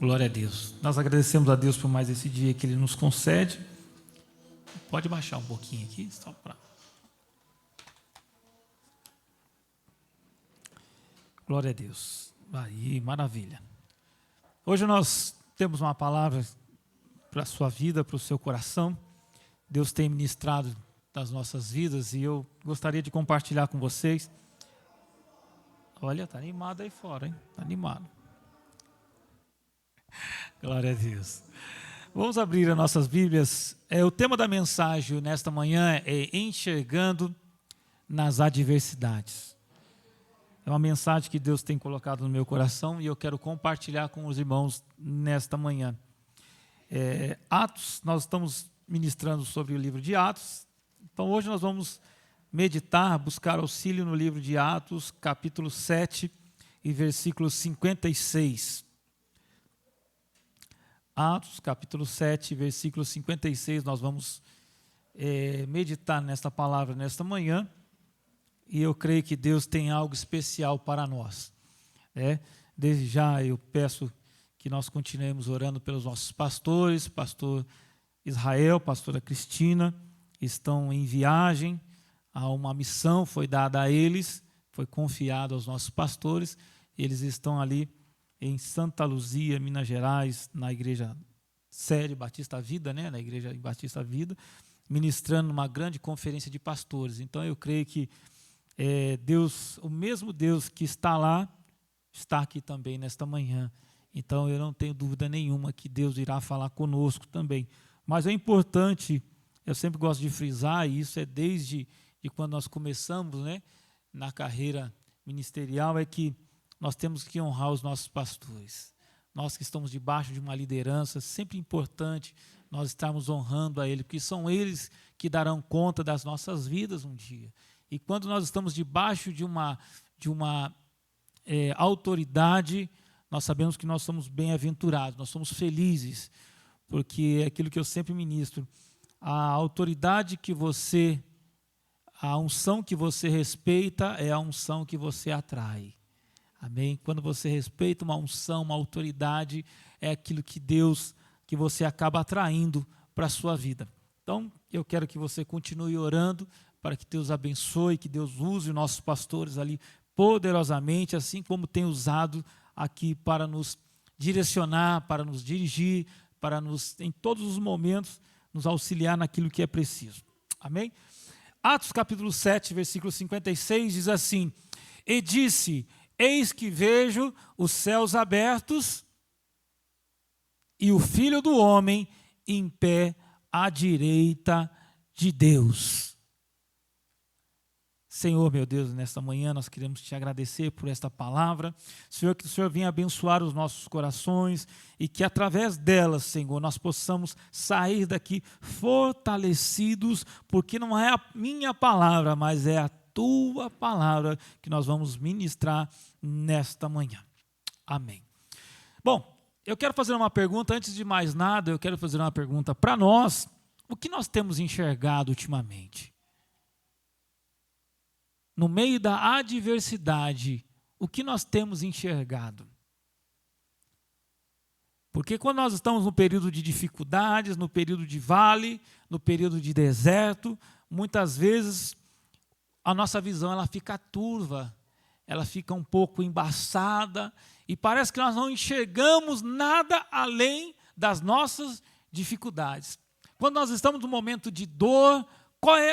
Glória a Deus. Nós agradecemos a Deus por mais esse dia que Ele nos concede. Pode baixar um pouquinho aqui, só para... Glória a Deus. Aí, maravilha. Hoje nós temos uma palavra para a sua vida, para o seu coração. Deus tem ministrado nas nossas vidas e eu gostaria de compartilhar com vocês. Olha, está animado aí fora, hein? Está animado. Glória a Deus. Vamos abrir as nossas Bíblias. O tema da mensagem nesta manhã é enxergando nas adversidades. É uma mensagem que Deus tem colocado no meu coração e eu quero compartilhar com os irmãos nesta manhã. Atos, nós estamos ministrando sobre o livro de Atos. Então hoje nós vamos meditar, buscar auxílio no livro de Atos, capítulo 7 e versículo 56. Atos, capítulo 7, versículo 56, nós vamos meditar nesta palavra nesta manhã, e eu creio que Deus tem algo especial para nós. Desde já eu peço que nós continuemos orando pelos nossos pastores, pastor Israel, pastora Cristina, estão em viagem, há uma missão foi dada a eles, foi confiada aos nossos pastores, eles estão ali em Santa Luzia, Minas Gerais, na igreja Sede Batista Vida, na igreja Batista Vida, ministrando uma grande conferência de pastores. Então eu creio que Deus, o mesmo Deus que está lá, está aqui também nesta manhã. Então eu não tenho dúvida nenhuma que Deus irá falar conosco também. Mas é importante, eu sempre gosto de frisar, e isso é desde quando nós começamos, na carreira ministerial, é que nós temos que honrar os nossos pastores. Nós que estamos debaixo de uma liderança, sempre importante nós estarmos honrando a eles, porque são eles que darão conta das nossas vidas um dia. E quando nós estamos debaixo de uma autoridade, nós sabemos que nós somos bem-aventurados, nós somos felizes, porque é aquilo que eu sempre ministro, a autoridade que você, a unção que você respeita é a unção que você atrai. Amém? Quando você respeita uma unção, uma autoridade, é aquilo que Deus, que você acaba atraindo para a sua vida. Então, eu quero que você continue orando para que Deus abençoe, que Deus use os nossos pastores ali poderosamente, assim como tem usado aqui para nos direcionar, para nos dirigir, para nos, em todos os momentos, nos auxiliar naquilo que é preciso. Amém? Atos capítulo 7, versículo 56 diz assim: E disse: Eis que vejo os céus abertos e o Filho do Homem em pé à direita de Deus. Senhor, meu Deus, nesta manhã nós queremos te agradecer por esta palavra. Senhor, que o Senhor venha abençoar os nossos corações e que através delas, Senhor, nós possamos sair daqui fortalecidos, porque não é a minha palavra, mas é a tua palavra que nós vamos ministrar nesta manhã. Amém. Bom, eu quero fazer uma pergunta, antes de mais nada, eu quero fazer uma pergunta para nós. O que nós temos enxergado ultimamente? No meio da adversidade, o que nós temos enxergado? Porque quando nós estamos no período de dificuldades, no período de vale, no período de deserto, muitas vezes a nossa visão ela fica turva, ela fica um pouco embaçada e parece que nós não enxergamos nada além das nossas dificuldades. Quando nós estamos num momento de dor,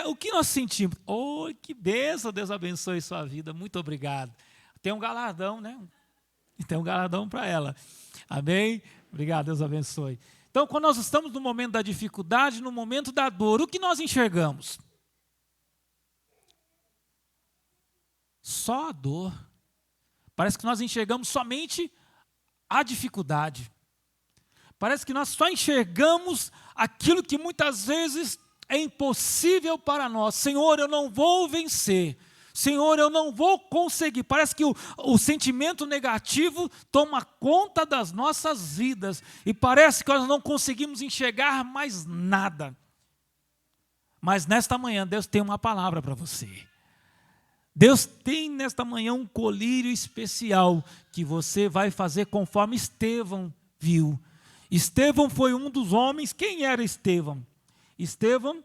o que nós sentimos? Oh, que bênção, Deus abençoe sua vida, muito obrigado. Tem um galardão, Tem um galardão para ela. Amém? Obrigado, Deus abençoe. Então, quando nós estamos no momento da dificuldade, no momento da dor, o que nós enxergamos? Só a dor. Parece que nós enxergamos somente a dificuldade. Parece que nós só enxergamos aquilo que muitas vezes é impossível para nós. Senhor, eu não vou vencer. Senhor, eu não vou conseguir. Parece que o sentimento negativo toma conta das nossas vidas. E parece que nós não conseguimos enxergar mais nada. Mas nesta manhã, Deus tem uma palavra para você. Deus tem nesta manhã um colírio especial que você vai fazer conforme Estevão viu. Estevão foi um dos homens. Quem era Estevão? Estevão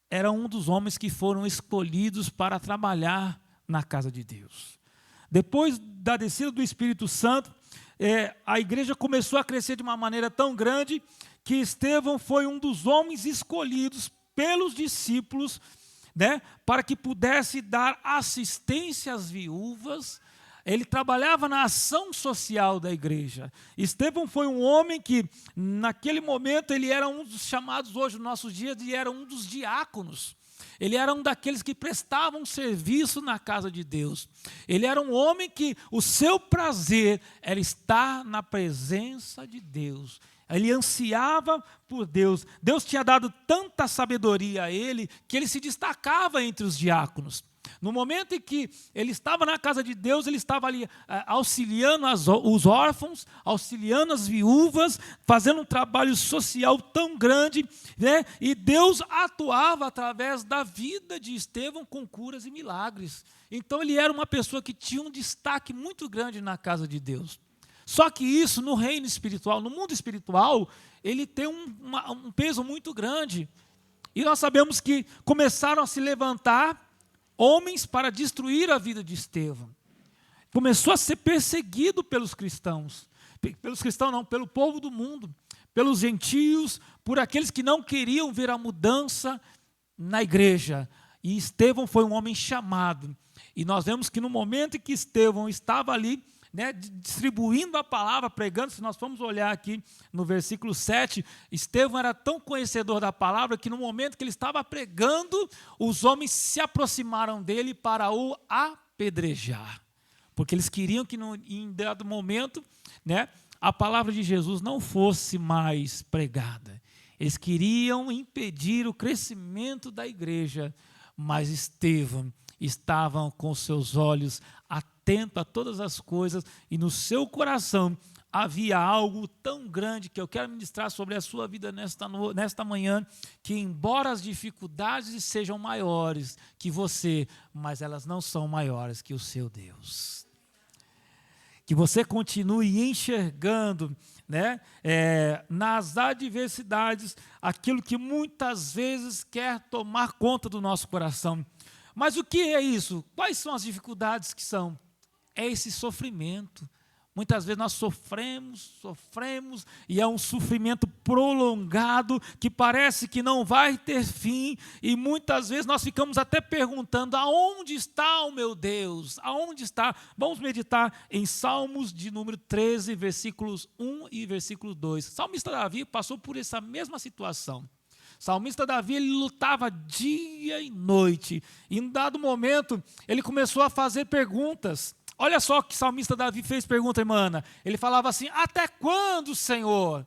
era um dos homens que foram escolhidos para trabalhar na casa de Deus. Depois da descida do Espírito Santo, a igreja começou a crescer de uma maneira tão grande que Estevão foi um dos homens escolhidos pelos discípulos, né, para que pudesse dar assistência às viúvas. Ele trabalhava na ação social da igreja. Estevão foi um homem que, naquele momento, ele era um dos chamados hoje, nos nossos dias, e era um dos diáconos. Ele era um daqueles que prestavam serviço na casa de Deus. Ele era um homem que o seu prazer era estar na presença de Deus. Ele ansiava por Deus. Deus tinha dado tanta sabedoria a ele que ele se destacava entre os diáconos. No momento em que ele estava na casa de Deus, ele estava ali auxiliando os órfãos, auxiliando as viúvas, fazendo um trabalho social tão grande, né? E Deus atuava através da vida de Estevão com curas e milagres. Então ele era uma pessoa que tinha um destaque muito grande na casa de Deus. Só que isso no reino espiritual, no mundo espiritual, ele tem um peso muito grande. E nós sabemos que começaram a se levantar homens para destruir a vida de Estevão. Começou a ser perseguido pelos cristãos. Pelos cristãos não, pelo povo do mundo, pelos gentios, por aqueles que não queriam ver a mudança na igreja. E Estevão foi um homem chamado. E nós vemos que no momento em que Estevão estava ali, né, distribuindo a palavra, pregando, se nós formos olhar aqui no versículo 7, Estevão era tão conhecedor da palavra que no momento que ele estava pregando, os homens se aproximaram dele para o apedrejar, porque eles queriam que em dado momento, né, a palavra de Jesus não fosse mais pregada. Eles queriam impedir o crescimento da igreja, mas Estevão estava com seus olhos atento a todas as coisas, e no seu coração havia algo tão grande que eu quero ministrar sobre a sua vida nesta manhã, que embora as dificuldades sejam maiores que você, mas elas não são maiores que o seu Deus. Que você continue enxergando, né, nas adversidades, aquilo que muitas vezes quer tomar conta do nosso coração. Mas o que é isso? Quais são as dificuldades que são? É esse sofrimento. Muitas vezes nós sofremos, e é um sofrimento prolongado, que parece que não vai ter fim, e muitas vezes nós ficamos até perguntando, aonde está o meu Deus? Aonde está? Vamos meditar em Salmos de número 13, versículos 1 e versículo 2. O salmista Davi passou por essa mesma situação. O salmista Davi, ele lutava dia e noite, e em um dado momento, ele começou a fazer perguntas. Olha só que o salmista Davi fez pergunta, irmã. Ele falava assim, até quando, Senhor?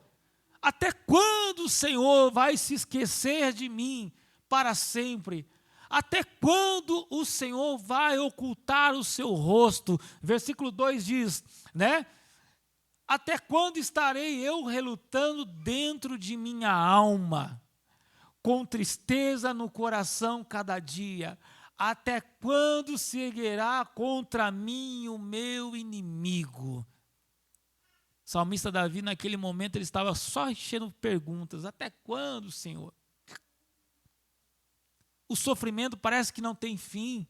Até quando o Senhor vai se esquecer de mim para sempre? Até quando o Senhor vai ocultar o seu rosto? Versículo 2 diz, né? Até quando estarei eu relutando dentro de minha alma, com tristeza no coração cada dia? Até quando se erguerá contra mim o meu inimigo? O salmista Davi, naquele momento, ele estava só enchendo perguntas. Até quando, Senhor? O sofrimento parece que não tem fim.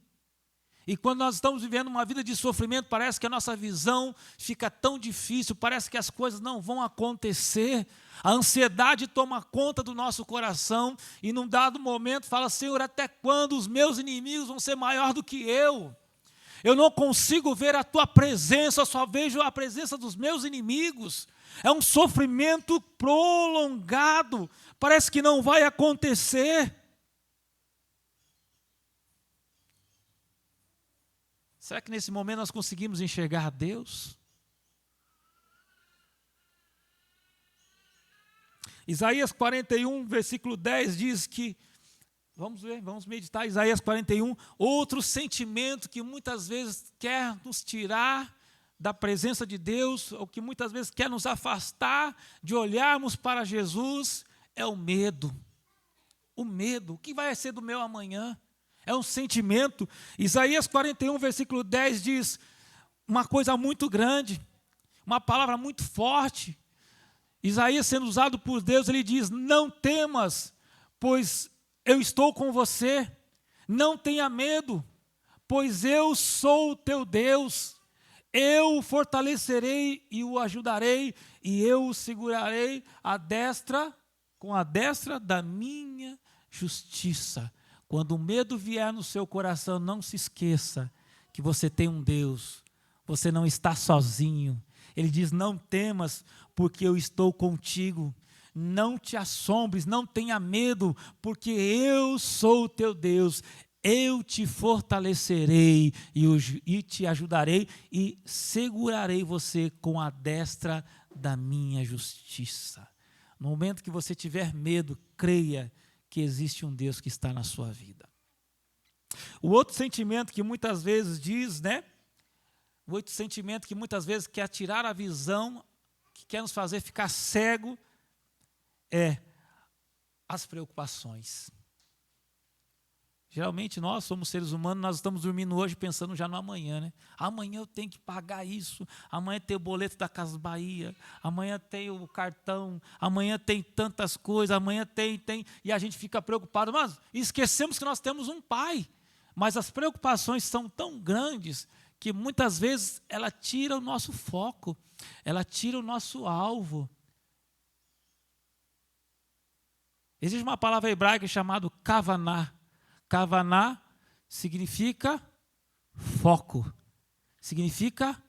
E quando nós estamos vivendo uma vida de sofrimento, parece que a nossa visão fica tão difícil, parece que as coisas não vão acontecer. A ansiedade toma conta do nosso coração e num dado momento fala, Senhor, até quando os meus inimigos vão ser maior do que eu? Eu não consigo ver a tua presença, eu só vejo a presença dos meus inimigos. É um sofrimento prolongado, parece que não vai acontecer. Será que nesse momento nós conseguimos enxergar Deus? Isaías 41, versículo 10 diz que, vamos ver, vamos meditar, Isaías 41, outro sentimento que muitas vezes quer nos tirar da presença de Deus, ou que muitas vezes quer nos afastar de olharmos para Jesus, é o medo. O medo, o que vai ser do meu amanhã? É um sentimento. Isaías 41, versículo 10 diz uma coisa muito grande, uma palavra muito forte. Isaías, sendo usado por Deus, ele diz: não temas, pois eu estou com você. Não tenha medo, pois eu sou o teu Deus. Eu o fortalecerei e o ajudarei, e eu o segurarei com a destra da minha justiça. Quando o medo vier no seu coração, não se esqueça que você tem um Deus. Você não está sozinho. Ele diz: não temas, porque eu estou contigo. Não te assombres, não tenha medo, porque eu sou o teu Deus. Eu te fortalecerei e te ajudarei e segurarei você com a destra da minha justiça. No momento que você tiver medo, creia que existe um Deus que está na sua vida. O outro sentimento que muitas vezes diz, o outro sentimento que muitas vezes quer tirar a visão, que quer nos fazer ficar cego, é as preocupações. Geralmente nós somos seres humanos, nós estamos dormindo hoje pensando já no amanhã, Amanhã eu tenho que pagar isso, amanhã tem o boleto da Casas Bahia, amanhã tem o cartão, amanhã tem tantas coisas, amanhã tem, e a gente fica preocupado, mas esquecemos que nós temos um Pai. Mas as preocupações são tão grandes que muitas vezes ela tira o nosso foco, ela tira o nosso alvo. Existe uma palavra hebraica chamada kavaná. Kavaná significa foco, significa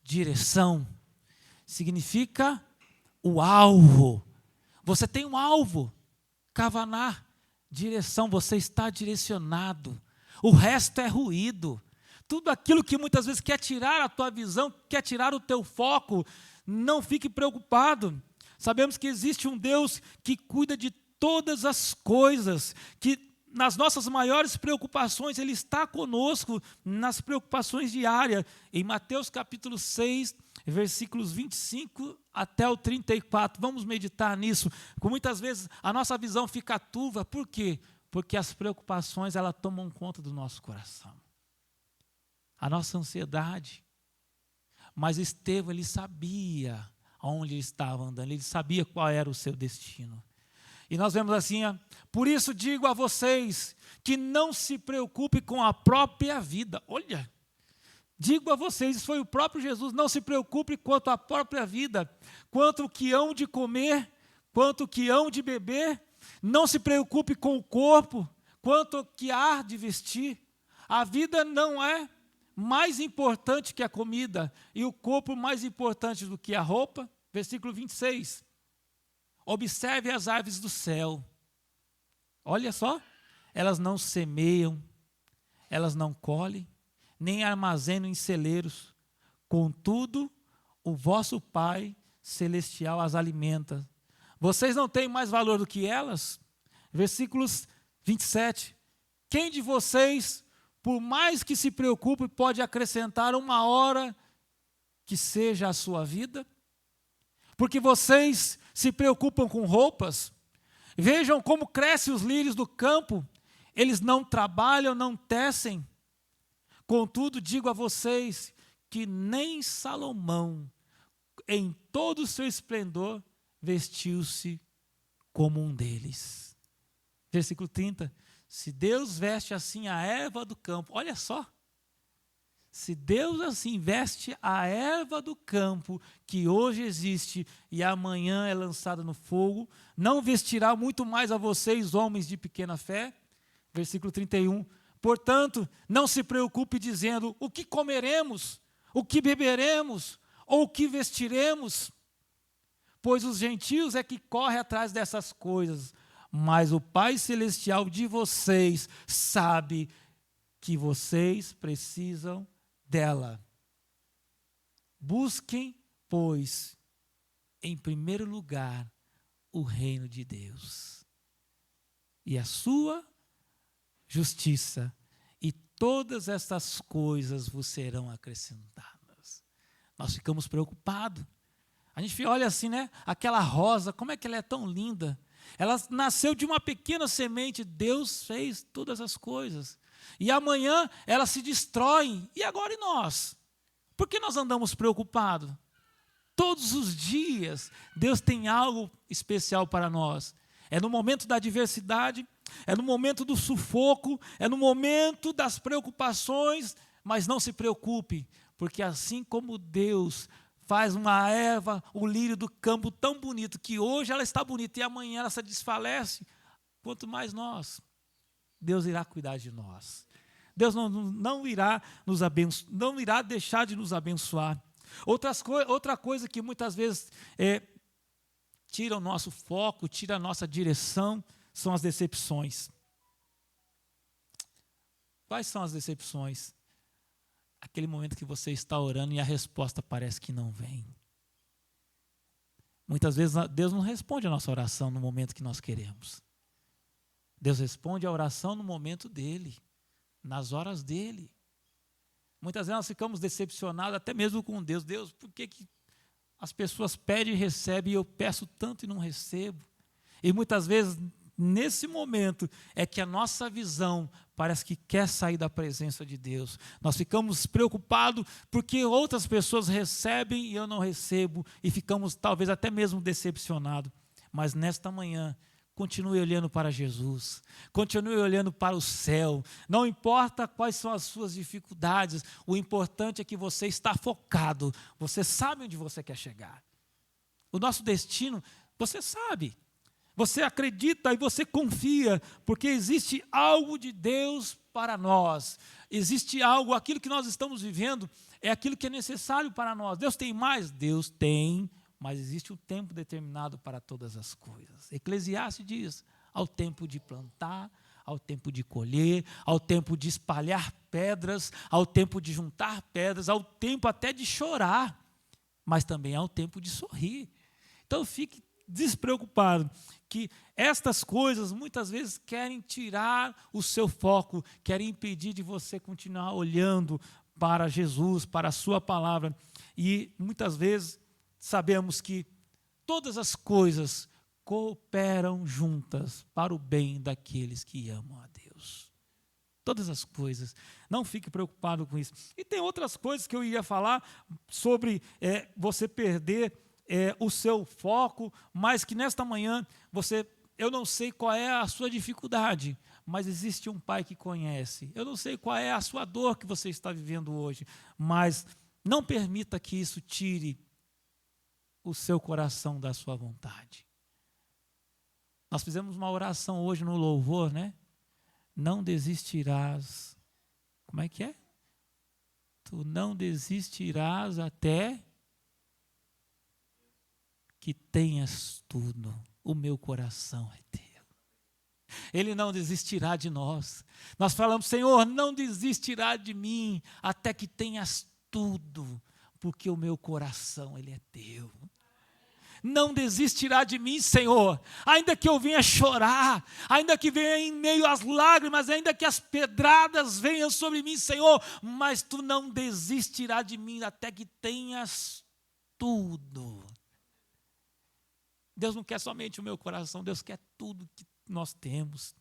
direção, significa o alvo. Você tem um alvo, kavaná, direção, você está direcionado. O resto é ruído. Tudo aquilo que muitas vezes quer tirar a tua visão, quer tirar o teu foco, não fique preocupado. Sabemos que existe um Deus que cuida de todas as coisas, que nas nossas maiores preocupações, Ele está conosco nas preocupações diárias. Em Mateus capítulo 6, versículos 25 até o 34. Vamos meditar nisso. Porque muitas vezes a nossa visão fica turva. Por quê? Porque as preocupações, elas tomam conta do nosso coração. A nossa ansiedade. Mas Estevão, ele sabia onde ele estava andando. Ele sabia qual era o seu destino. E nós vemos assim: por isso digo a vocês que não se preocupe com a própria vida. Olha, digo a vocês, isso foi o próprio Jesus: não se preocupe quanto à própria vida, quanto o que hão de comer, quanto o que hão de beber. Não se preocupe com o corpo, quanto o que há de vestir. A vida não é mais importante que a comida, e o corpo mais importante do que a roupa. Versículo 26. Observe as aves do céu. Olha só, elas não semeiam, elas não colhem, nem armazenam em celeiros. Contudo, o vosso Pai celestial as alimenta. Vocês não têm mais valor do que elas? Versículos 27. Quem de vocês, por mais que se preocupe, pode acrescentar uma hora que seja a sua vida? Porque vocês se preocupam com roupas? Vejam como crescem os lírios do campo. Eles não trabalham, não tecem. Contudo, digo a vocês que nem Salomão, em todo o seu esplendor, vestiu-se como um deles. Versículo 30. Se Deus veste assim a erva do campo, olha só. Se Deus assim veste a erva do campo, que hoje existe e amanhã é lançada no fogo, não vestirá muito mais a vocês, homens de pequena fé? Versículo 31. Portanto, não se preocupe dizendo: o que comeremos, o que beberemos, ou o que vestiremos? Pois os gentios é que correm atrás dessas coisas, mas o Pai Celestial de vocês sabe que vocês precisam dela. Busquem, pois, em primeiro lugar, o reino de Deus e a sua justiça, e todas estas coisas vos serão acrescentadas. Nós ficamos preocupados. A gente olha assim, aquela rosa, como é que ela é tão linda? Ela nasceu de uma pequena semente. Deus fez todas as coisas. E amanhã elas se destroem. E agora e nós? Por que nós andamos preocupados? Todos os dias, Deus tem algo especial para nós. É no momento da adversidade, é no momento do sufoco, é no momento das preocupações, mas não se preocupe, porque assim como Deus faz uma erva, o lírio do campo tão bonito, que hoje ela está bonita e amanhã ela se desfalece, quanto mais nós, Deus irá cuidar de nós. Deus não irá não irá deixar de nos abençoar. Outra coisa que muitas vezes tira o nosso foco, tira a nossa direção, são as decepções. Quais são as decepções? Aquele momento que você está orando e a resposta parece que não vem. Muitas vezes Deus não responde a nossa oração no momento que nós queremos. Deus responde a oração no momento dele, nas horas dele. Muitas vezes nós ficamos decepcionados até mesmo com Deus. Deus, por que as pessoas pedem e recebem e eu peço tanto e não recebo? E muitas vezes, nesse momento, é que a nossa visão parece que quer sair da presença de Deus. Nós ficamos preocupados porque outras pessoas recebem e eu não recebo, e ficamos talvez até mesmo decepcionados. Mas nesta manhã, continue olhando para Jesus, continue olhando para o céu. Não importa quais são as suas dificuldades, o importante é que você está focado, você sabe onde você quer chegar. O nosso destino, você sabe. Você acredita e você confia, porque existe algo de Deus para nós. Existe algo, aquilo que nós estamos vivendo é aquilo que é necessário para nós. Deus tem mais? Deus tem, mas existe um tempo determinado para todas as coisas. Eclesiastes diz, ao tempo de plantar, ao tempo de colher, ao tempo de espalhar pedras, ao tempo de juntar pedras, ao tempo até de chorar, mas também ao tempo de sorrir. Então fique despreocupado, que estas coisas muitas vezes querem tirar o seu foco, querem impedir de você continuar olhando para Jesus, para a sua palavra. E muitas vezes sabemos que todas as coisas cooperam juntas para o bem daqueles que amam a Deus. Todas as coisas. Não fique preocupado com isso. E tem outras coisas que eu ia falar sobre você perder o seu foco, mas que nesta manhã eu não sei qual é a sua dificuldade, mas existe um Pai que conhece. Eu não sei qual é a sua dor que você está vivendo hoje, mas não permita que isso tire o seu coração da sua vontade. Nós fizemos uma oração hoje no louvor, né? Não desistirás. Como é que é? Tu não desistirás até que tenhas tudo. O meu coração é teu. Ele não desistirá de nós. Nós falamos, Senhor, não desistirá de mim até que tenhas tudo, porque o meu coração, ele é teu. Não desistirá de mim, Senhor, ainda que eu venha chorar, ainda que venha em meio às lágrimas, ainda que as pedradas venham sobre mim, Senhor, mas tu não desistirá de mim até que tenhas tudo. Deus não quer somente o meu coração, Deus quer tudo que nós temos.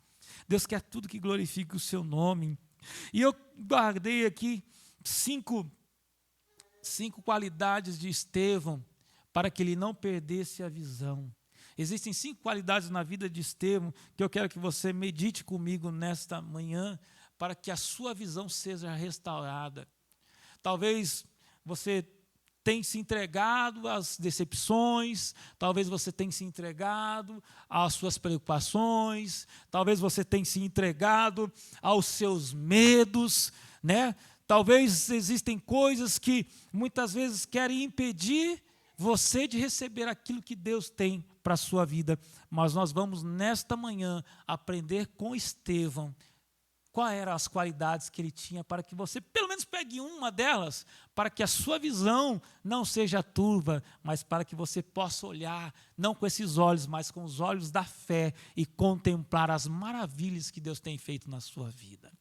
Deus quer tudo que glorifique o seu nome. E eu guardei aqui cinco qualidades de Estevão para que ele não perdesse a visão. Existem 5 qualidades na vida de Estevão que eu quero que você medite comigo nesta manhã para que a sua visão seja restaurada. Talvez você tem se entregado às decepções, talvez você tenha se entregado às suas preocupações, talvez você tenha se entregado aos seus medos, né? Talvez existem coisas que muitas vezes querem impedir você de receber aquilo que Deus tem para a sua vida. Mas nós vamos nesta manhã aprender com Estevão quais eram as qualidades que ele tinha, para que você pelo menos pegue uma delas, para que a sua visão não seja turva, mas para que você possa olhar, não com esses olhos, mas com os olhos da fé e contemplar as maravilhas que Deus tem feito na sua vida.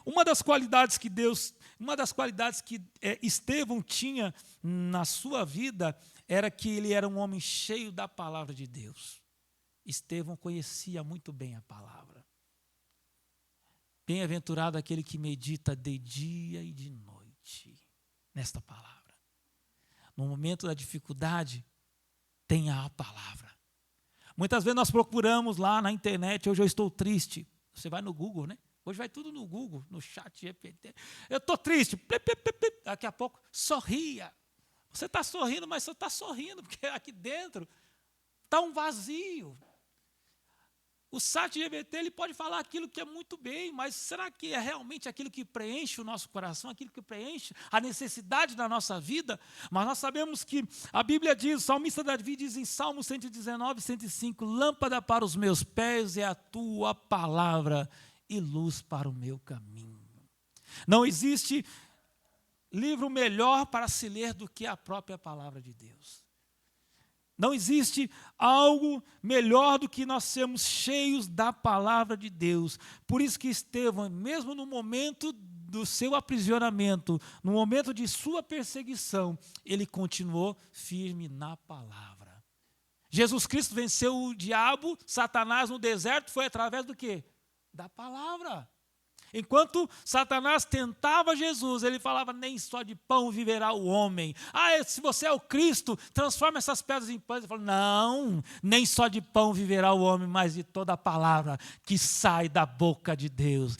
Uma das qualidades que Estevão tinha na sua vida era que ele era um homem cheio da palavra de Deus. Estevão conhecia muito bem a palavra. Bem-aventurado aquele que medita de dia e de noite nesta palavra. no momento da dificuldade, tenha a palavra. Muitas vezes nós procuramos lá na internet, hoje eu estou triste. Você vai no Google, né? Hoje vai tudo no Google, no chat GPT. Eu estou triste. Daqui a pouco, sorria. Você está sorrindo, mas você está sorrindo, porque aqui dentro está um vazio. O chat GPT ele pode falar aquilo que é muito bem, mas será que é realmente aquilo que preenche o nosso coração, aquilo que preenche a necessidade da nossa vida? Mas nós sabemos que a Bíblia diz, o salmista Davi diz em Salmo 119, 105, lâmpada para os meus pés é a tua palavra e luz para o meu caminho. Não existe livro melhor para se ler do que a própria palavra de Deus. Não existe algo melhor do que nós sermos cheios da palavra de Deus. Por isso que Estevão, mesmo no momento do seu aprisionamento, no momento de sua perseguição, ele continuou firme na palavra. Jesus Cristo venceu o diabo, Satanás no deserto, foi através do quê? Da palavra. Enquanto Satanás tentava Jesus, ele falava, nem só de pão viverá o homem. Se você é o Cristo, transforma essas pedras em pães. Ele falou, não, nem só de pão viverá o homem, mas de toda a palavra que sai da boca de Deus.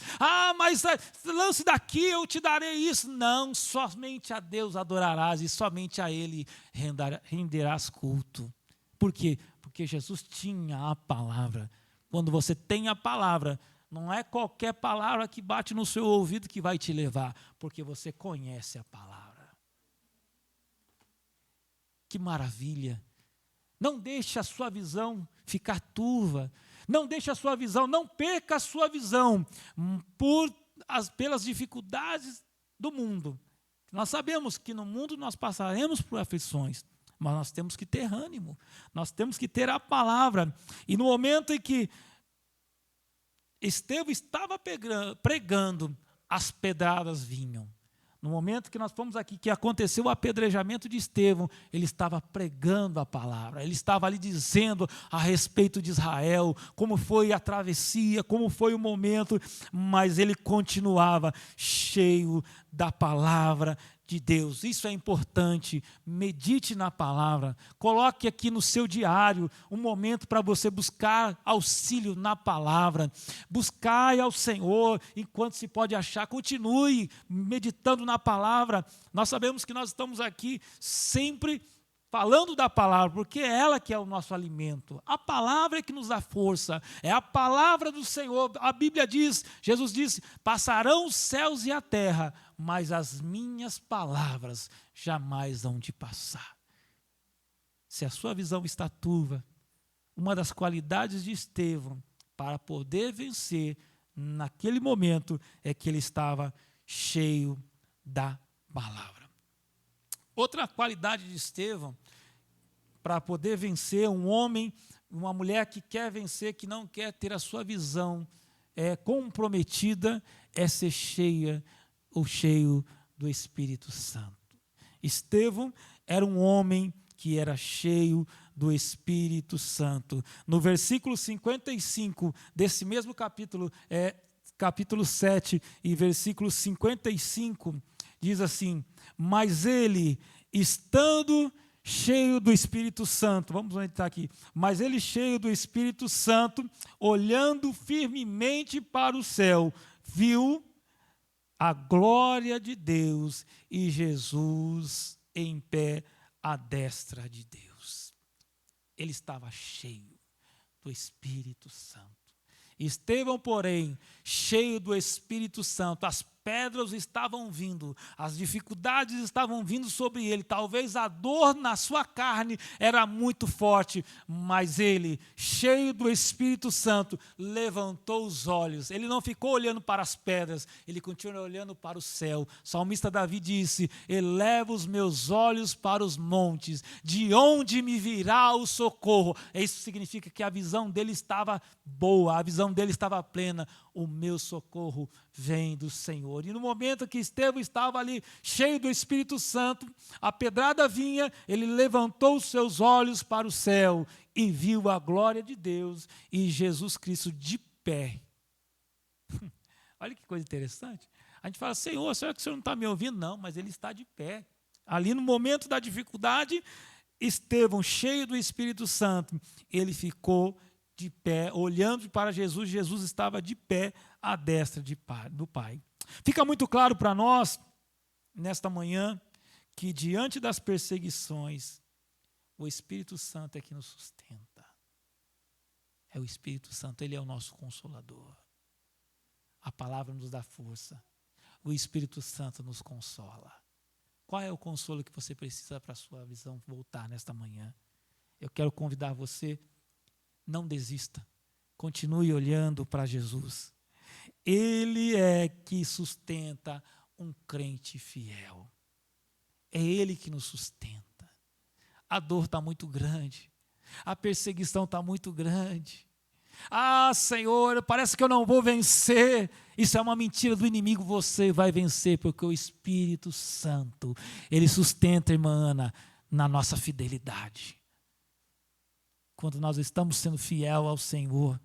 Mas lance daqui, eu te darei isso. Não, somente a Deus adorarás e somente a Ele renderás culto. Por quê? Porque Jesus tinha a palavra. Quando você tem a palavra, não é qualquer palavra que bate no seu ouvido que vai te levar, porque você conhece a palavra. Que maravilha! Não deixe a sua visão ficar turva, não deixe a sua visão, não perca a sua visão pelas dificuldades do mundo. Nós sabemos que no mundo nós passaremos por aflições, mas nós temos que ter ânimo, nós temos que ter a palavra. E no momento em que Estevão estava pregando, as pedradas vinham. No momento que nós fomos aqui, que aconteceu o apedrejamento de Estevão, ele estava pregando a palavra, ele estava ali dizendo a respeito de Israel, como foi a travessia, como foi o momento, mas ele continuava cheio da palavra de Deus. Isso é importante. Medite na palavra. Coloque aqui no seu diário um momento para você buscar auxílio na palavra. Buscai ao Senhor enquanto se pode achar. Continue meditando na palavra. Nós sabemos que nós estamos aqui sempre falando da palavra, porque é ela que é o nosso alimento. A palavra é que nos dá força. É a palavra do Senhor. A Bíblia diz, Jesus disse, passarão os céus e a terra, mas as minhas palavras jamais hão de passar. Se a sua visão está turva, uma das qualidades de Estevão para poder vencer naquele momento é que ele estava cheio da palavra. Outra qualidade de Estevão para poder vencer, um homem, uma mulher que quer vencer, que não quer ter a sua visão comprometida, é ser cheio do Espírito Santo. Estevão era um homem que era cheio do Espírito Santo. No versículo 55 desse mesmo capítulo, capítulo 7 e versículo 55, diz assim, mas ele, estando cheio do Espírito Santo, vamos onde está aqui, mas ele cheio do Espírito Santo, olhando firmemente para o céu, viu a glória de Deus e Jesus em pé à destra de Deus. Ele estava cheio do Espírito Santo. Estevão, porém, cheio do Espírito Santo, as pedras estavam vindo, as dificuldades estavam vindo sobre ele, talvez a dor na sua carne era muito forte, mas ele, cheio do Espírito Santo, levantou os olhos, ele não ficou olhando para as pedras, ele continuou olhando para o céu. O salmista Davi disse, eleva os meus olhos para os montes, de onde me virá o socorro? Isso significa que a visão dele estava boa, a visão dele estava plena, o meu socorro vem do Senhor. E no momento que Estevão estava ali, cheio do Espírito Santo, a pedrada vinha, ele levantou os seus olhos para o céu e viu a glória de Deus e Jesus Cristo de pé. Olha que coisa interessante. A gente fala, Senhor, será que o Senhor não está me ouvindo? Não, mas ele está de pé. Ali no momento da dificuldade, Estevão, cheio do Espírito Santo, ele ficou de pé, olhando para Jesus. Jesus estava de pé à destra do Pai. Fica muito claro para nós, nesta manhã, que diante das perseguições, o Espírito Santo é que nos sustenta. É o Espírito Santo, ele é o nosso consolador. A palavra nos dá força. O Espírito Santo nos consola. Qual é o consolo que você precisa para a sua visão voltar nesta manhã? Eu quero convidar você, não desista. Continue olhando para Jesus. Ele é que sustenta um crente fiel. É Ele que nos sustenta. A dor está muito grande. A perseguição está muito grande. Ah, Senhor, parece que eu não vou vencer. Isso é uma mentira do inimigo. Você vai vencer, porque o Espírito Santo, ele sustenta, irmã Ana, na nossa fidelidade. Quando nós estamos sendo fiel ao Senhor,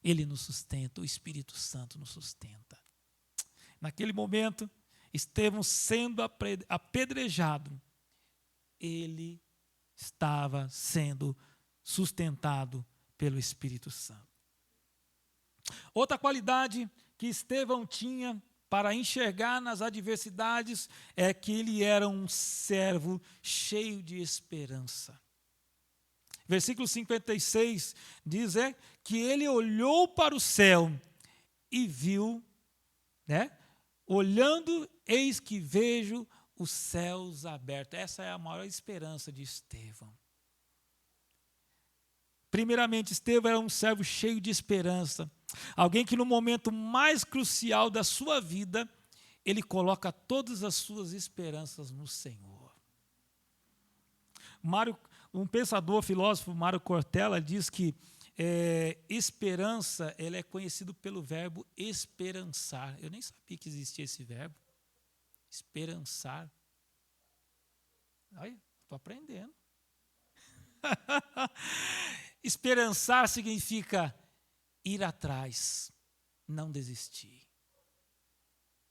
ele nos sustenta, o Espírito Santo nos sustenta. Naquele momento, Estevão sendo apedrejado, ele estava sendo sustentado pelo Espírito Santo. Outra qualidade que Estevão tinha para enxergar nas adversidades é que ele era um servo cheio de esperança. Versículo 56 diz que ele olhou para o céu e viu, olhando, eis que vejo os céus abertos. Essa é a maior esperança de Estevão. Primeiramente, Estevão era um servo cheio de esperança. Alguém que no momento mais crucial da sua vida, ele coloca todas as suas esperanças no Senhor. Um pensador, filósofo, Mário Cortella, diz que esperança, ele é conhecido pelo verbo esperançar. Eu nem sabia que existia esse verbo. Esperançar. Olha, estou aprendendo. Esperançar significa ir atrás, não desistir.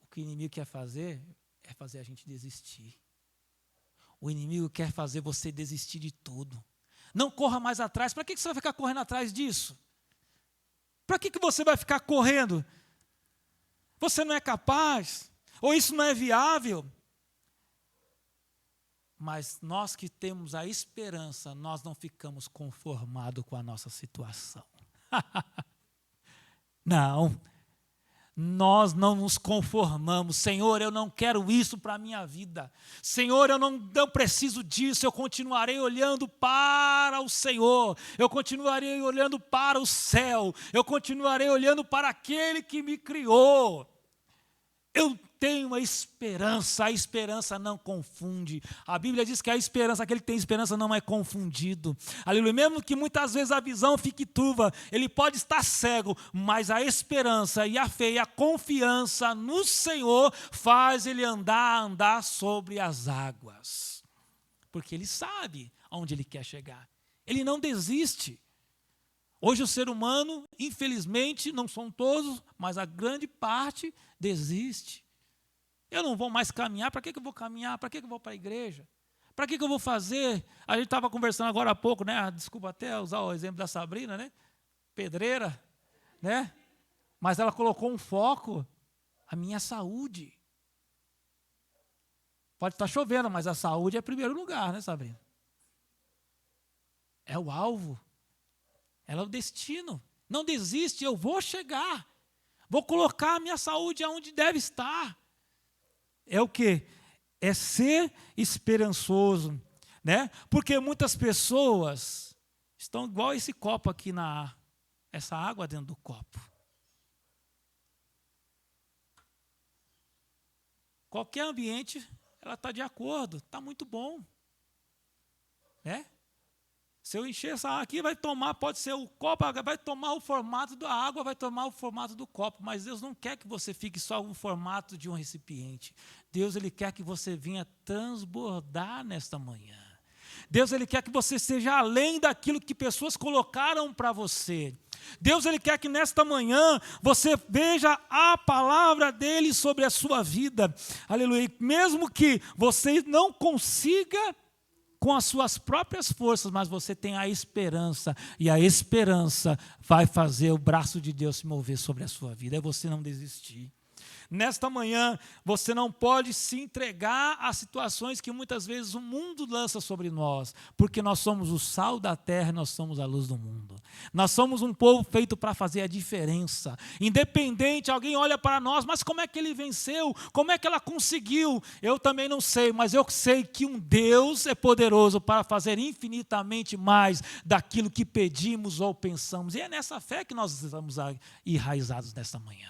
O que o inimigo quer fazer é fazer a gente desistir. O inimigo quer fazer você desistir de tudo. Não corra mais atrás. Para que você vai ficar correndo atrás disso? Para que você vai ficar correndo? Você não é capaz? Ou isso não é viável? Mas nós que temos a esperança, nós não ficamos conformados com a nossa situação. Não. Nós não nos conformamos. Senhor, eu não quero isso para a minha vida. Senhor, eu não preciso disso. Eu continuarei olhando para o Senhor. Eu continuarei olhando para o céu. Eu continuarei olhando para aquele que me criou. Eu tenho a esperança não confunde. A Bíblia diz que a esperança, aquele que tem esperança não é confundido. Aleluia. Mesmo que muitas vezes a visão fique turva, ele pode estar cego, mas a esperança e a fé e a confiança no Senhor faz ele andar sobre as águas. Porque ele sabe aonde ele quer chegar. Ele não desiste. Hoje o ser humano, infelizmente, não são todos, mas a grande parte desiste. Eu não vou mais caminhar, para que eu vou caminhar? Para que eu vou para a igreja? Para que eu vou fazer? A gente estava conversando agora há pouco, desculpa até usar o exemplo da Sabrina, pedreira, mas ela colocou um foco, a minha saúde. Pode estar chovendo, mas a saúde é primeiro lugar, Sabrina? É o alvo. Ela é o destino. Não desiste, eu vou chegar. Vou colocar a minha saúde aonde deve estar. É o quê? É ser esperançoso, Porque muitas pessoas estão igual esse copo aqui essa água dentro do copo. Qualquer ambiente, ela está de acordo, está muito bom. Se eu encher essa água aqui, vai tomar, pode ser o copo, vai tomar o formato da água, vai tomar o formato do copo. Mas Deus não quer que você fique só no formato de um recipiente. Deus, ele quer que você venha transbordar nesta manhã. Deus, ele quer que você seja além daquilo que pessoas colocaram para você. Deus, Ele quer que nesta manhã você veja a palavra dEle sobre a sua vida. Aleluia. Mesmo que você não consiga com as suas próprias forças, mas você tem a esperança, e a esperança vai fazer o braço de Deus se mover sobre a sua vida, é você não desistir. Nesta manhã, você não pode se entregar a situações que muitas vezes o mundo lança sobre nós, porque nós somos o sal da terra, nós somos a luz do mundo. Nós somos um povo feito para fazer a diferença. Independente, alguém olha para nós, mas como é que ele venceu? Como é que ela conseguiu? Eu também não sei, mas eu sei que um Deus é poderoso para fazer infinitamente mais daquilo que pedimos ou pensamos. E é nessa fé que nós estamos enraizados nesta manhã.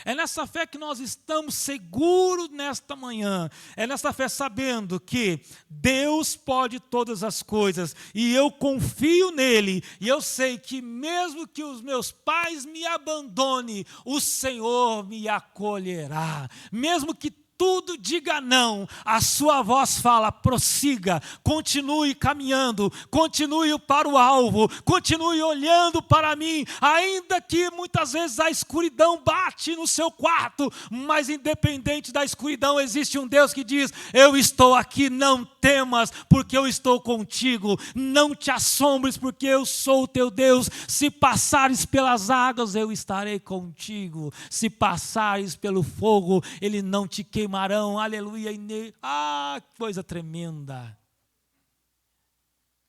É nessa fé que nós estamos seguros nesta manhã. É nessa fé sabendo que Deus pode todas as coisas e eu confio nele. E eu sei que mesmo que os meus pais me abandonem, o Senhor me acolherá. Mesmo que tudo diga não, a sua voz fala, prossiga, continue caminhando, continue para o alvo, continue olhando para mim, ainda que muitas vezes a escuridão bate no seu quarto, mas independente da escuridão, existe um Deus que diz, eu estou aqui, não temas, porque eu estou contigo, não te assombres, porque eu sou o teu Deus, se passares pelas águas, eu estarei contigo, se passares pelo fogo, ele não te queimarão, aleluia, que coisa tremenda.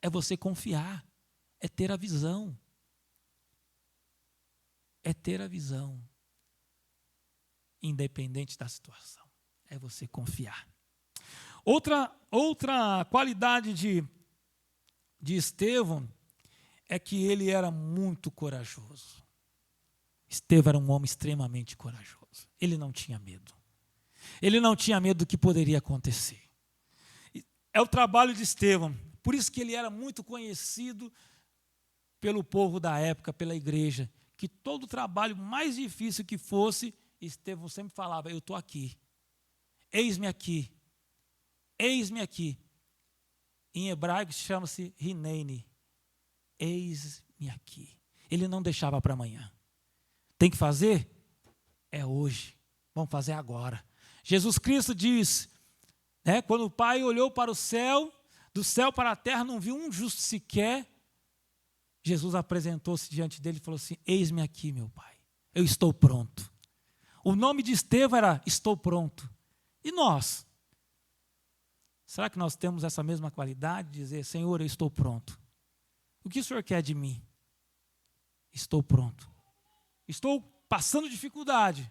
É você confiar, é ter a visão. É ter a visão. Independente da situação, é você confiar. Outra qualidade de Estevão é que ele era muito corajoso. Estevão era um homem extremamente corajoso. Ele não tinha medo. Ele não tinha medo do que poderia acontecer. É o trabalho de Estevão. Por isso que ele era muito conhecido pelo povo da época, pela igreja. Que todo trabalho mais difícil que fosse, Estevão sempre falava, eu estou aqui. Eis-me aqui. Eis-me aqui. Em hebraico chama-se Hineni. Eis-me aqui. Ele não deixava para amanhã. Tem que fazer? É hoje. Vamos fazer agora. Jesus Cristo diz, quando o Pai olhou para o céu, do céu para a terra, não viu um justo sequer. Jesus apresentou-se diante dele e falou assim, eis-me aqui, meu Pai. Eu estou pronto. O nome de Estevão era estou pronto. E nós? Será que nós temos essa mesma qualidade de dizer, Senhor, eu estou pronto? O que o Senhor quer de mim? Estou pronto. Estou passando dificuldade,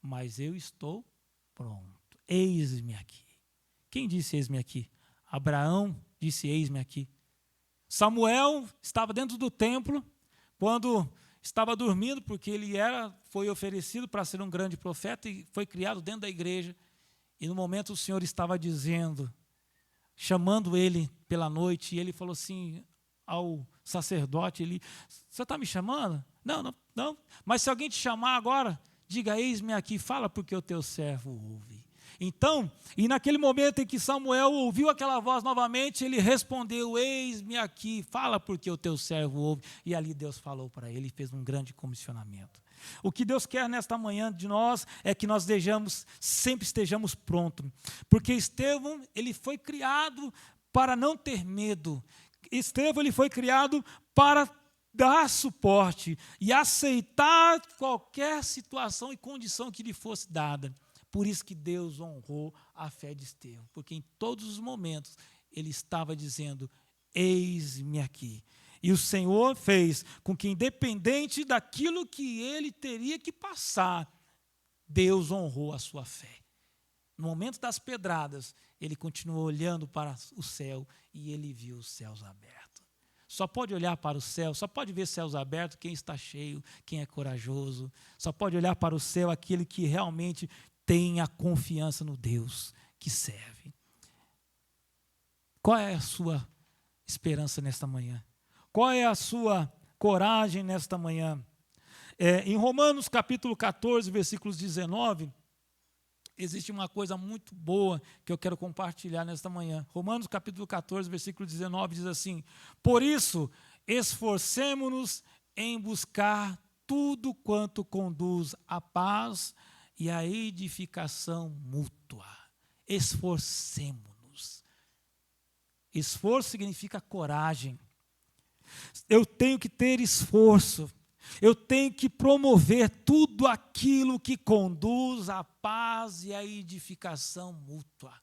mas eu estou pronto. Eis-me aqui. Quem disse eis-me aqui? Abraão disse eis-me aqui. Samuel estava dentro do templo quando estava dormindo, porque ele foi oferecido para ser um grande profeta e foi criado dentro da igreja. E no momento o Senhor estava dizendo, chamando ele pela noite, e ele falou assim ao sacerdote, você está me chamando? Não, mas se alguém te chamar agora, diga, eis-me aqui, fala porque o teu servo ouve. Então, e naquele momento em que Samuel ouviu aquela voz novamente, ele respondeu, eis-me aqui, fala porque o teu servo ouve. E ali Deus falou para ele e fez um grande comissionamento. O que Deus quer nesta manhã de nós é que nós sempre estejamos prontos. Porque Estevão, ele foi criado para não ter medo. Estevão, ele foi criado para dar suporte e aceitar qualquer situação e condição que lhe fosse dada. Por isso que Deus honrou a fé de Estevão, porque em todos os momentos ele estava dizendo, eis-me aqui. E o Senhor fez com que, independente daquilo que ele teria que passar, Deus honrou a sua fé. No momento das pedradas, ele continuou olhando para o céu e ele viu os céus abertos. Só pode olhar para o céu, só pode ver céus abertos quem está cheio, quem é corajoso. Só pode olhar para o céu aquele que realmente tem a confiança no Deus que serve. Qual é a sua esperança nesta manhã? Qual é a sua coragem nesta manhã? Em Romanos capítulo 14, versículos 19, existe uma coisa muito boa que eu quero compartilhar nesta manhã. Romanos capítulo 14, versículo 19 diz assim, por isso esforcemo-nos em buscar tudo quanto conduz à paz e à edificação mútua. Esforcemo-nos. Esforço significa coragem. Eu tenho que ter esforço. Eu tenho que promover tudo aquilo que conduz à paz e à edificação mútua.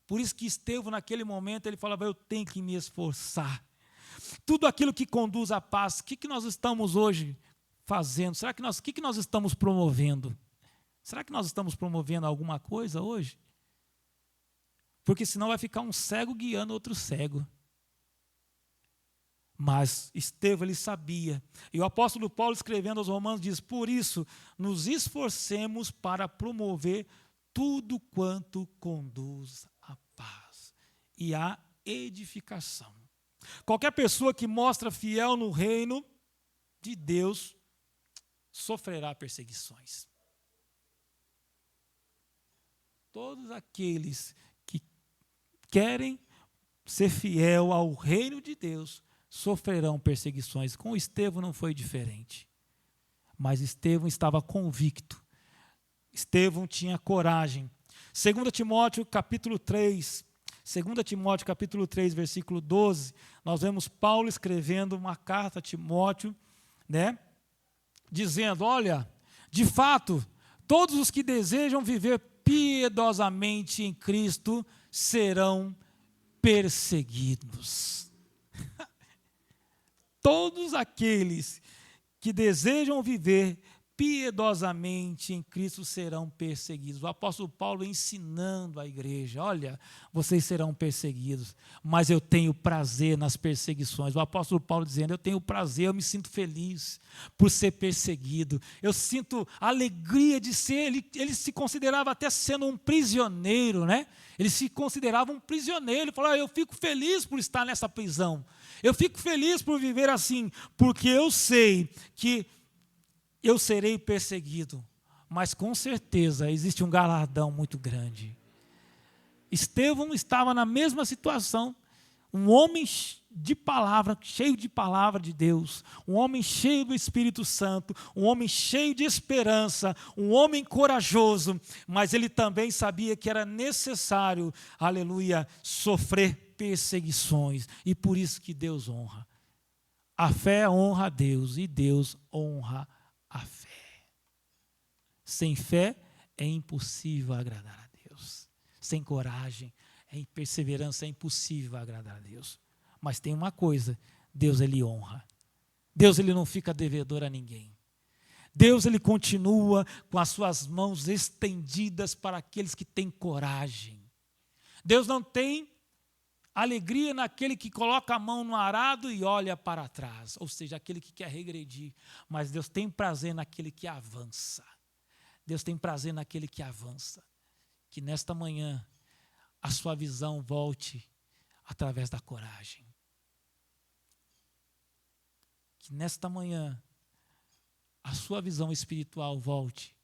Por isso que Estevão, naquele momento, ele falava, eu tenho que me esforçar. Tudo aquilo que conduz à paz, o que nós estamos hoje fazendo? O que nós estamos promovendo? Será que nós estamos promovendo alguma coisa hoje? Porque senão vai ficar um cego guiando outro cego. Mas Estevão, ele sabia. E o apóstolo Paulo, escrevendo aos Romanos, diz, por isso, nos esforcemos para promover tudo quanto conduz à paz e à edificação. Qualquer pessoa que mostra fiel no reino de Deus sofrerá perseguições. Todos aqueles que querem ser fiel ao reino de Deus sofrerão perseguições. Com Estevão não foi diferente. Mas Estevão estava convicto. Estevão tinha coragem. 2 Timóteo capítulo 3, versículo 12, nós vemos Paulo escrevendo uma carta a Timóteo, né, dizendo, olha, de fato, todos os que desejam viver piedosamente em Cristo serão perseguidos. Todos aqueles que desejam viver piedosamente em Cristo serão perseguidos. O apóstolo Paulo ensinando a igreja, olha, vocês serão perseguidos, mas eu tenho prazer nas perseguições. O apóstolo Paulo dizendo, eu tenho prazer, eu me sinto feliz por ser perseguido. Eu sinto alegria de ser, ele se considerava até sendo um prisioneiro, né? Ele se considerava um prisioneiro, ele falou, eu fico feliz por estar nessa prisão. Eu fico feliz por viver assim, porque eu sei que eu serei perseguido, mas com certeza existe um galardão muito grande. Estevão estava na mesma situação, um homem de palavra, cheio de palavra de Deus, um homem cheio do Espírito Santo, um homem cheio de esperança, um homem corajoso, mas ele também sabia que era necessário, aleluia, sofrer perseguições, e por isso que Deus honra. A fé honra a Deus e Deus honra a fé. Sem fé é impossível agradar a Deus. Sem coragem, perseverança é impossível agradar a Deus. Mas tem uma coisa, Deus ele honra. Deus ele não fica devedor a ninguém. Deus ele continua com as suas mãos estendidas para aqueles que têm coragem. Deus não tem alegria naquele que coloca a mão no arado e olha para trás, ou seja, aquele que quer regredir, mas Deus tem prazer naquele que avança. Deus tem prazer naquele que avança. Que nesta manhã a sua visão volte através da coragem. Que nesta manhã a sua visão espiritual volte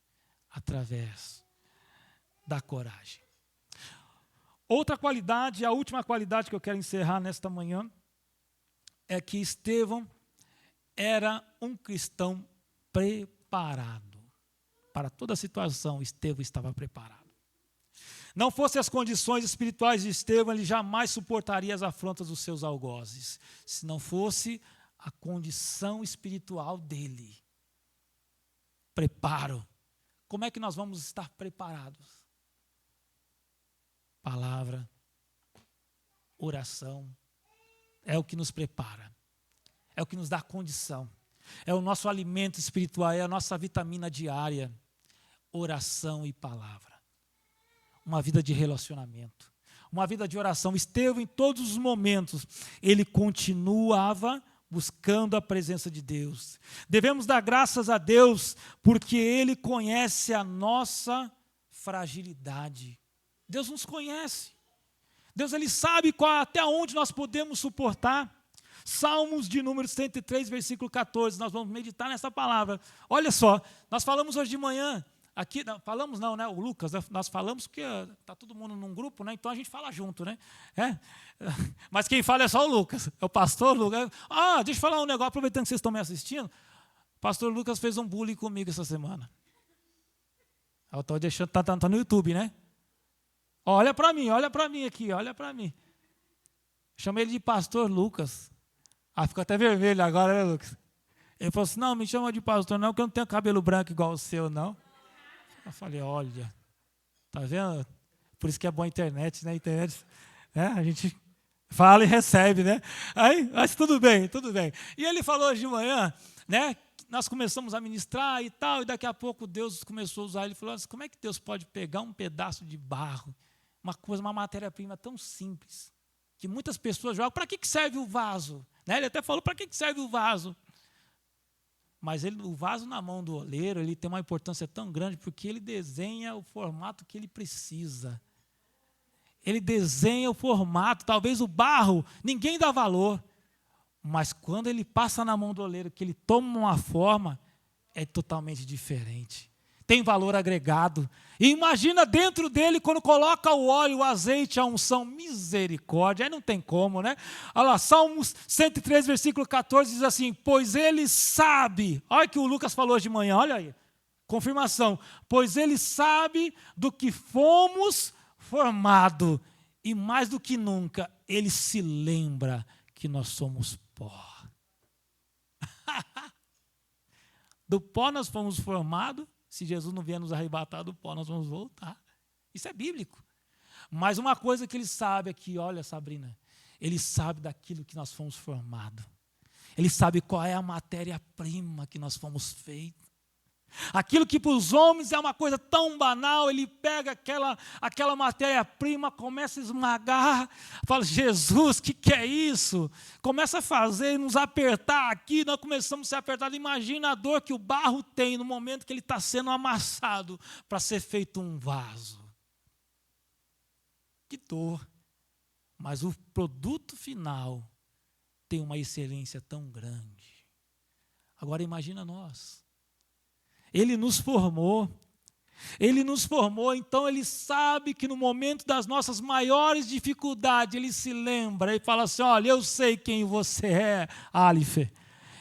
através da coragem. Outra qualidade, a última qualidade que eu quero encerrar nesta manhã, é que Estevão era um cristão preparado. Para toda situação, Estevão estava preparado. Não fossem as condições espirituais de Estevão, ele jamais suportaria as afrontas dos seus algozes. Se não fosse a condição espiritual dele. Preparo. Como é que nós vamos estar preparados? Palavra, oração, é o que nos prepara, é o que nos dá condição, é o nosso alimento espiritual, é a nossa vitamina diária, oração e palavra. Uma vida de relacionamento, uma vida de oração. Estevão, em todos os momentos, ele continuava buscando a presença de Deus. Devemos dar graças a Deus, porque Ele conhece a nossa fragilidade. Deus nos conhece. Deus ele sabe até onde nós podemos suportar. Salmos de número 103, versículo 14. Nós vamos meditar nessa palavra. Olha só, nós falamos hoje de manhã Aqui, falamos não, né? O Lucas, nós falamos porque está todo mundo num grupo, né? Então a gente fala junto, né? Mas quem fala é só o Lucas, é o pastor Lucas. Deixa eu falar um negócio, aproveitando que vocês estão me assistindo. O pastor Lucas fez um bullying comigo essa semana. Eu estou deixando, tá no YouTube, né? Olha para mim aqui, olha para mim. Chamei ele de pastor Lucas. Ficou até vermelho agora, né, Lucas? Ele falou assim, não, me chama de pastor não, porque eu não tenho cabelo branco igual o seu, não. Eu falei, olha, tá vendo? Por isso que é boa a internet, né? Internet, né? A gente fala e recebe, né? Mas tudo bem, tudo bem. E ele falou hoje de manhã, né? Nós começamos a ministrar e tal, e daqui a pouco Deus começou a usar. Ele falou assim, como é que Deus pode pegar um pedaço de barro, uma matéria-prima tão simples, que muitas pessoas jogam, para que serve o vaso? Né? Ele até falou, para que serve o vaso? Mas o vaso na mão do oleiro, ele tem uma importância tão grande, porque ele desenha o formato que ele precisa. Ele desenha o formato, talvez o barro, ninguém dá valor. Mas quando ele passa na mão do oleiro, que ele toma uma forma, é totalmente diferente. Tem valor agregado. E imagina dentro dele, quando coloca o óleo, o azeite, a unção, misericórdia. Aí não tem como, né? Olha lá, Salmos 103, versículo 14, diz assim, pois ele sabe, olha o que o Lucas falou hoje de manhã, olha aí, confirmação, pois ele sabe do que fomos formados, e mais do que nunca, ele se lembra que nós somos pó. Do pó nós fomos formados. Se Jesus não vier nos arrebatar do pó, nós vamos voltar. Isso é bíblico. Mas uma coisa que ele sabe aqui, olha, Sabrina, ele sabe daquilo que nós fomos formados. Ele sabe qual é a matéria-prima que nós fomos feitos. Aquilo que para os homens é uma coisa tão banal, ele pega aquela matéria-prima, começa a esmagar, fala, Jesus, o que é isso? Começa a fazer, nos apertar aqui, nós começamos a ser apertados. Imagina a dor que o barro tem no momento que ele está sendo amassado para ser feito um vaso. Que dor. Mas o produto final tem uma excelência tão grande. Agora imagina nós. Ele nos formou, então ele sabe que no momento das nossas maiores dificuldades, ele se lembra e fala assim, olha, eu sei quem você é, Alife,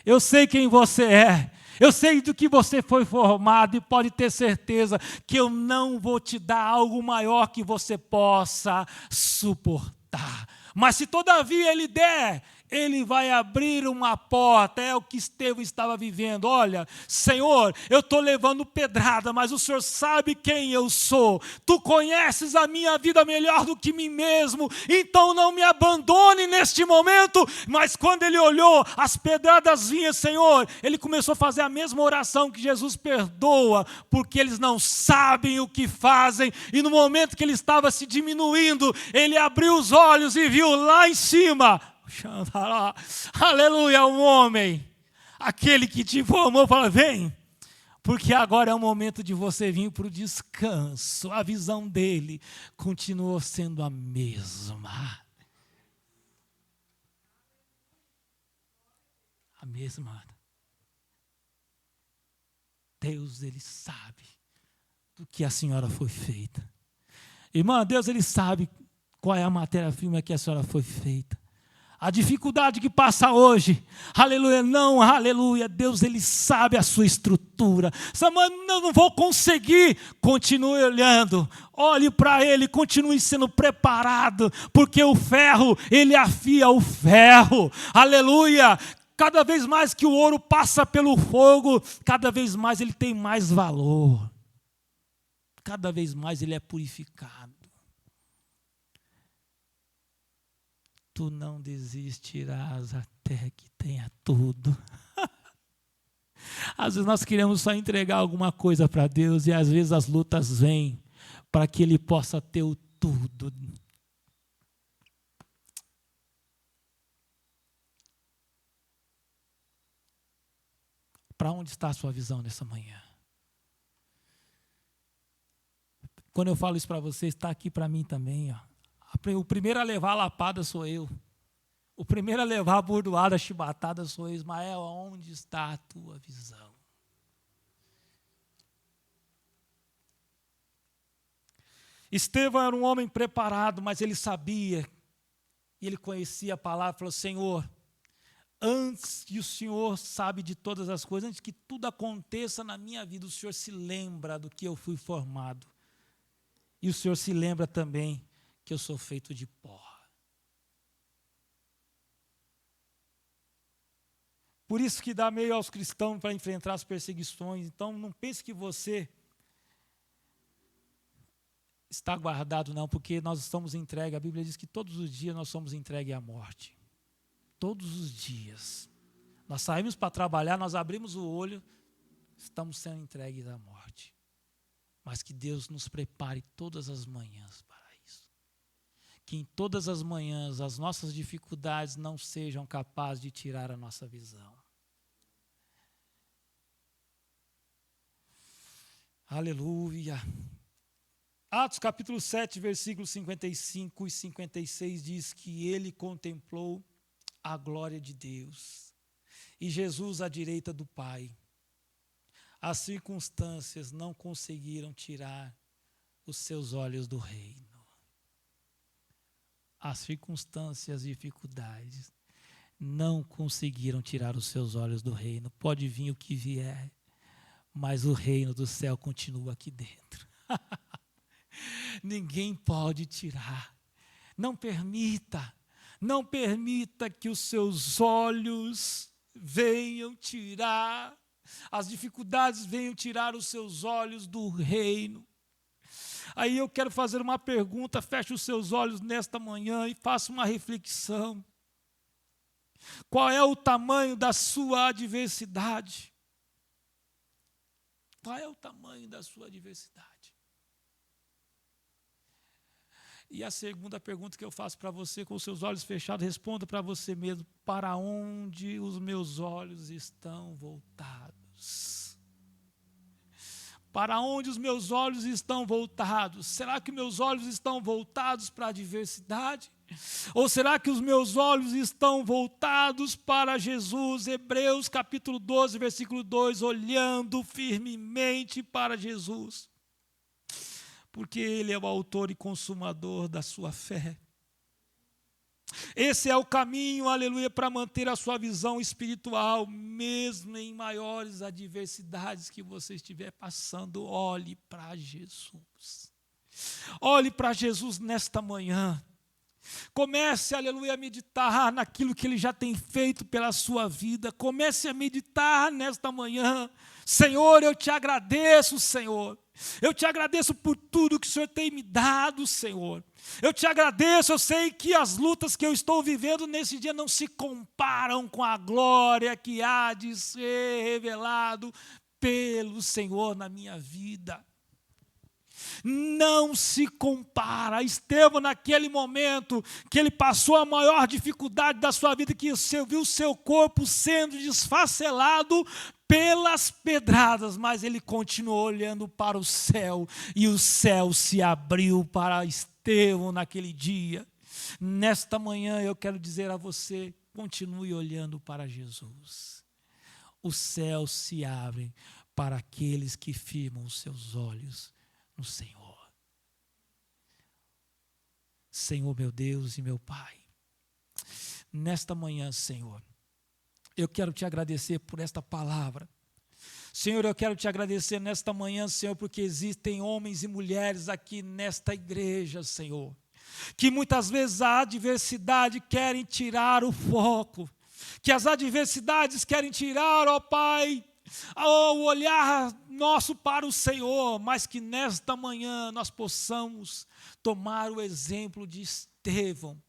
eu sei quem você é, eu sei do que você foi formado e pode ter certeza que eu não vou te dar algo maior que você possa suportar. Mas se todavia ele der, ele vai abrir uma porta, é o que Estevão estava vivendo. Olha, Senhor, eu estou levando pedrada, mas o Senhor sabe quem eu sou. Tu conheces a minha vida melhor do que mim mesmo, então não me abandone neste momento. Mas quando ele olhou, as pedradas vinham, Senhor, ele começou a fazer a mesma oração que Jesus, perdoa, porque eles não sabem o que fazem. E no momento que ele estava se diminuindo, ele abriu os olhos e viu lá em cima, aleluia, um homem, aquele que te formou, fala, vem, porque agora é o momento de você vir para o descanso. A visão dele continuou sendo a mesma. A mesma. Deus, ele sabe do que a senhora foi feita. Irmã, Deus, ele sabe qual é a matéria-prima que a senhora foi feita. A dificuldade que passa hoje, aleluia, não, aleluia, Deus, ele sabe a sua estrutura. Samanta, eu não vou conseguir. Continue olhando, olhe para ele, continue sendo preparado, porque o ferro, ele afia o ferro, aleluia. Cada vez mais que o ouro passa pelo fogo, cada vez mais ele tem mais valor, cada vez mais ele é purificado. Tu não desistirás até que tenha tudo. Às vezes nós queremos só entregar alguma coisa para Deus e às vezes as lutas vêm para que Ele possa ter o tudo. Para onde está a sua visão nessa manhã? Quando eu falo isso para você, está aqui para mim também, ó. O primeiro a levar a lapada sou eu. O primeiro a levar a bordoada, a chibatada sou eu. Ismael, onde está a tua visão? Estevão era um homem preparado, mas ele sabia, e ele conhecia a palavra, falou: Senhor, antes que o Senhor sabe de todas as coisas, antes que tudo aconteça na minha vida, o Senhor se lembra do que eu fui formado. E o Senhor se lembra também que eu sou feito de pó. Por isso que dá meio aos cristãos para enfrentar as perseguições. Então não pense que você está guardado, não, porque nós estamos entregues. A Bíblia diz que todos os dias nós somos entregues à morte. Todos os dias. Nós saímos para trabalhar, nós abrimos o olho, estamos sendo entregues à morte. Mas que Deus nos prepare todas as manhãs para isso. Que em todas as manhãs as nossas dificuldades não sejam capazes de tirar a nossa visão. Aleluia. Atos capítulo 7, versículos 55 e 56 diz que ele contemplou a glória de Deus e Jesus à direita do Pai. As circunstâncias não conseguiram tirar os seus olhos do reino. As circunstâncias, as dificuldades não conseguiram tirar os seus olhos do reino. Pode vir o que vier, mas o reino do céu continua aqui dentro. Ninguém pode tirar. Não permita que os seus olhos venham tirar, as dificuldades venham tirar os seus olhos do reino. Aí eu quero fazer uma pergunta, feche os seus olhos nesta manhã e faça uma reflexão. Qual é o tamanho da sua adversidade? Qual é o tamanho da sua adversidade? E a segunda pergunta que eu faço para você, com os seus olhos fechados, responda para você mesmo: para onde os meus olhos estão voltados? Para onde os meus olhos estão voltados? Será que meus olhos estão voltados para a adversidade? Ou será que os meus olhos estão voltados para Jesus? Hebreus capítulo 12, versículo 2, olhando firmemente para Jesus. Porque Ele é o autor e consumador da sua fé. Esse é o caminho, aleluia, para manter a sua visão espiritual, mesmo em maiores adversidades que você estiver passando. Olhe para Jesus. Olhe para Jesus nesta manhã. Comece, aleluia, a meditar naquilo que Ele já tem feito pela sua vida. Comece a meditar nesta manhã. Senhor, eu te agradeço, Senhor. Eu te agradeço por tudo que o Senhor tem me dado, Senhor. Eu te agradeço, eu sei que as lutas que eu estou vivendo nesse dia não se comparam com a glória que há de ser revelado pelo Senhor na minha vida. Não se compara. Estevão, naquele momento que ele passou a maior dificuldade da sua vida, que você viu seu corpo sendo desfacelado pelas pedradas, mas ele continuou olhando para o céu, e o céu se abriu para Estevão naquele dia. Nesta manhã eu quero dizer a você: continue olhando para Jesus. Os céus se abrem para aqueles que firmam os seus olhos no Senhor. Senhor, meu Deus e meu Pai, nesta manhã, Senhor, eu quero te agradecer por esta palavra. Senhor, eu quero te agradecer nesta manhã, Senhor, porque existem homens e mulheres aqui nesta igreja, Senhor, que muitas vezes a adversidade querem tirar o foco, que as adversidades querem tirar, ó Pai, o olhar nosso para o Senhor, mas que nesta manhã nós possamos tomar o exemplo de Estevão.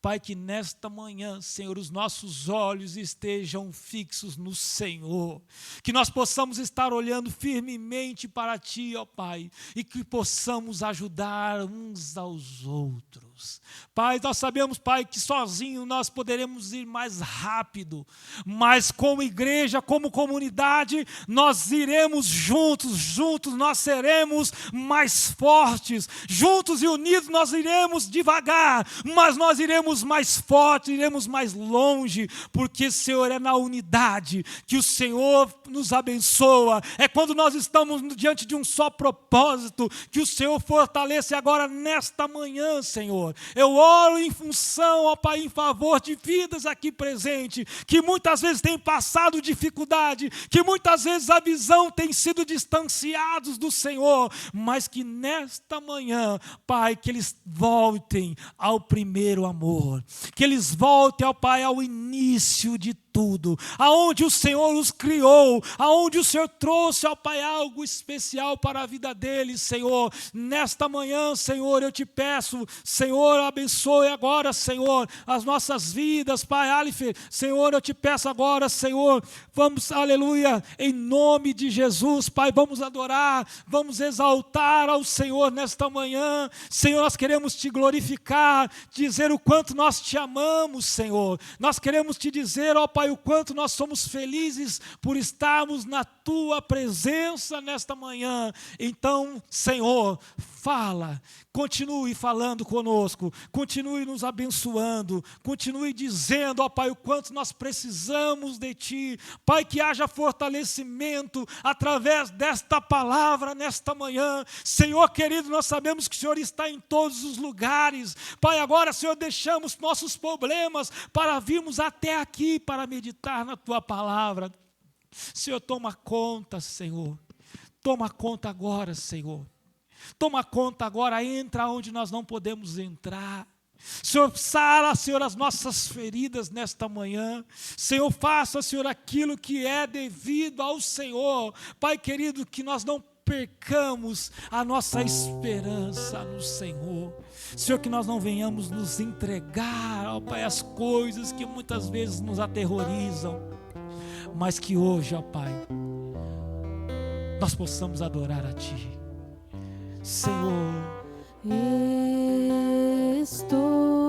Pai, que nesta manhã, Senhor, os nossos olhos estejam fixos no Senhor, que nós possamos estar olhando firmemente para Ti, ó Pai, e que possamos ajudar uns aos outros. Pai, nós sabemos, Pai, que sozinho nós poderemos ir mais rápido, mas como igreja, como comunidade, nós iremos juntos nós seremos mais fortes, juntos e unidos nós iremos devagar, mas nós iremos iremos mais forte, iremos mais longe, porque, Senhor, é na unidade que o Senhor nos abençoa. É quando nós estamos diante de um só propósito que o Senhor fortalece agora nesta manhã, Senhor. Eu oro em função, ó Pai, em favor de vidas aqui presentes, que muitas vezes têm passado dificuldade, que muitas vezes a visão tem sido distanciados do Senhor, mas que nesta manhã, Pai, que eles voltem ao primeiro amor, que eles voltem, ó Pai, ao início de tudo, aonde o Senhor os criou, aonde o Senhor trouxe, ó Pai, algo especial para a vida deles, Senhor. Nesta manhã, Senhor, eu te peço, Senhor, abençoe agora, Senhor, as nossas vidas, Pai, Senhor, eu te peço agora, Senhor, vamos, aleluia, em nome de Jesus, Pai, vamos adorar, vamos exaltar ao Senhor nesta manhã, Senhor, nós queremos te glorificar, dizer o quanto nós te amamos, Senhor, nós queremos te dizer, ó Pai, o quanto nós somos felizes por estarmos na tua presença nesta manhã. Então, Senhor, fala, continue falando conosco, continue nos abençoando, continue dizendo, ó Pai, o quanto nós precisamos de Ti. Pai, que haja fortalecimento através desta palavra nesta manhã. Senhor querido, nós sabemos que o Senhor está em todos os lugares. Pai, agora, Senhor, deixamos nossos problemas para virmos até aqui para meditar na Tua palavra. Senhor, toma conta, Senhor. Toma conta agora, Senhor. Toma conta agora, entra onde nós não podemos entrar. Senhor, sara, Senhor, as nossas feridas nesta manhã. Senhor, faça, Senhor, aquilo que é devido ao Senhor. Pai querido, que nós não percamos a nossa esperança no Senhor. Senhor, que nós não venhamos nos entregar, ó Pai, as coisas que muitas vezes nos aterrorizam, mas que hoje, ó Pai, nós possamos adorar a Ti. Senhor, estou